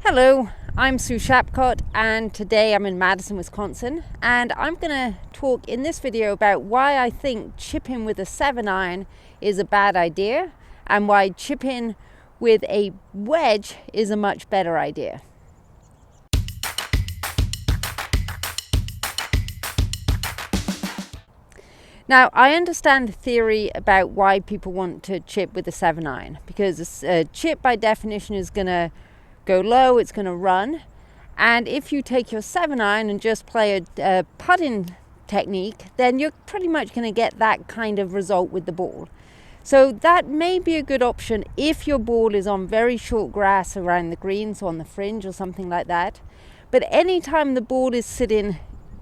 Hello, I'm Sue Shapcott and today I'm in Madison, Wisconsin, and I'm going to talk in this video about why I think chipping with a 7-iron is a bad idea and why chipping with a wedge is a much better idea. Now, I understand the theory about why people want to chip with a 7-iron because a chip by definition is going to go low, it's going to run, and if you take your 7-iron and just play a putting technique, then you're pretty much going to get that kind of result with the ball. So that may be a good option if your ball is on very short grass around the green, so on the fringe or something like that. But anytime the ball is sitting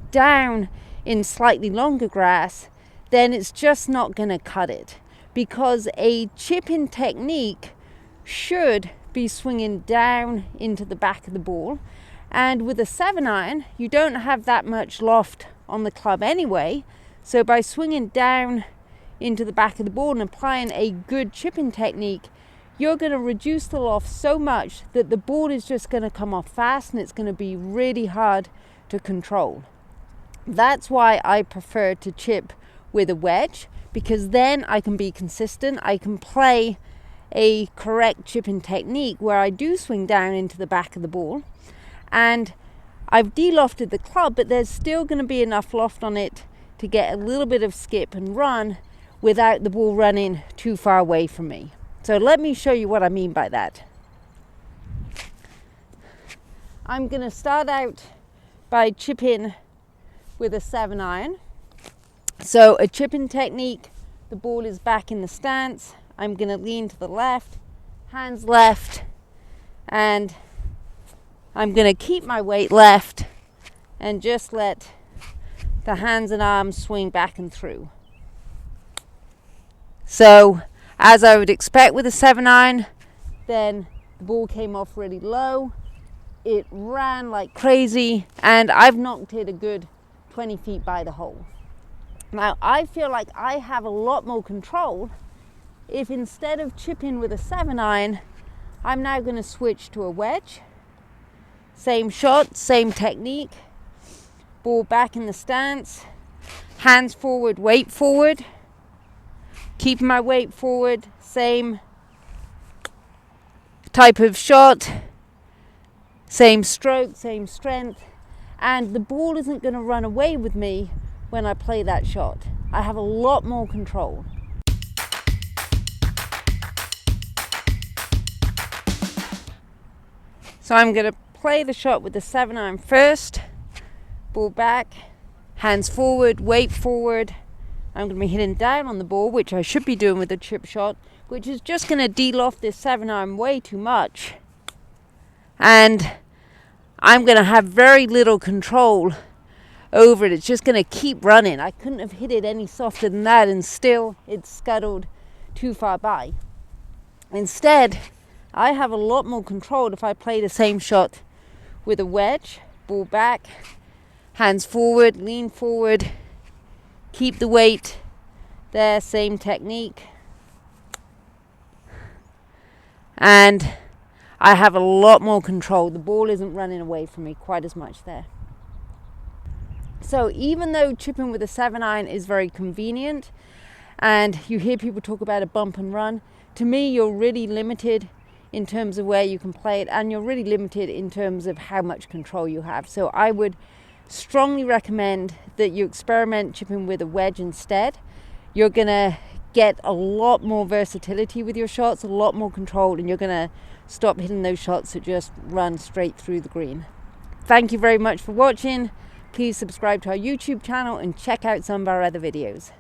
down in slightly longer grass, then it's just not going to cut it, because a chipping technique should be swinging down into the back of the ball, and with a 7-iron you don't have that much loft on the club anyway, so by swinging down into the back of the ball and applying a good chipping technique, you're going to reduce the loft so much that the ball is just going to come off fast and it's going to be really hard to control. That's why I prefer to chip with a wedge, because then I can be consistent, I can play a correct chipping technique where I do swing down into the back of the ball, and I've delofted the club, but there's still going to be enough loft on it to get a little bit of skip and run without the ball running too far away from me. So let me show you what I mean by that. I'm going to start out by chipping with a 7-iron. So a chipping technique, the ball is back in the stance, I'm going to lean to the left, hands left, and I'm going to keep my weight left and just let the hands and arms swing back and through. So as I would expect with a 7-iron, then the ball came off really low, it ran like crazy, and I've knocked it a good 20 feet by the hole. Now I feel like I have a lot more control if instead of chipping with a 7-iron, I'm now going to switch to a wedge. Same shot, same technique, ball back in the stance, hands forward, weight forward, keep my weight forward, same type of shot, same stroke, same strength, and the ball isn't going to run away with me when I play that shot. I have a lot more control. So I'm going to play the shot with the 7-iron first, ball back, hands forward, weight forward. I'm going to be hitting down on the ball, which I should be doing with a chip shot, which is just going to de-loft this 7-iron way too much. And I'm going to have very little control over it. It's just going to keep running. I couldn't have hit it any softer than that, and still it's scuttled too far by. Instead, I have a lot more control if I play the same shot with a wedge, ball back, hands forward, lean forward, keep the weight there, same technique. And I have a lot more control. The ball isn't running away from me quite as much there. So even though chipping with a 7-iron is very convenient, and you hear people talk about a bump and run, to me you're really limited in terms of where you can play it, and you're really limited in terms of how much control you have. So I would strongly recommend that you experiment chipping with a wedge instead. You're going to get a lot more versatility with your shots, a lot more control, and you're going to stop hitting those shots that just run straight through the green. Thank you very much for watching. Please subscribe to our YouTube channel and check out some of our other videos.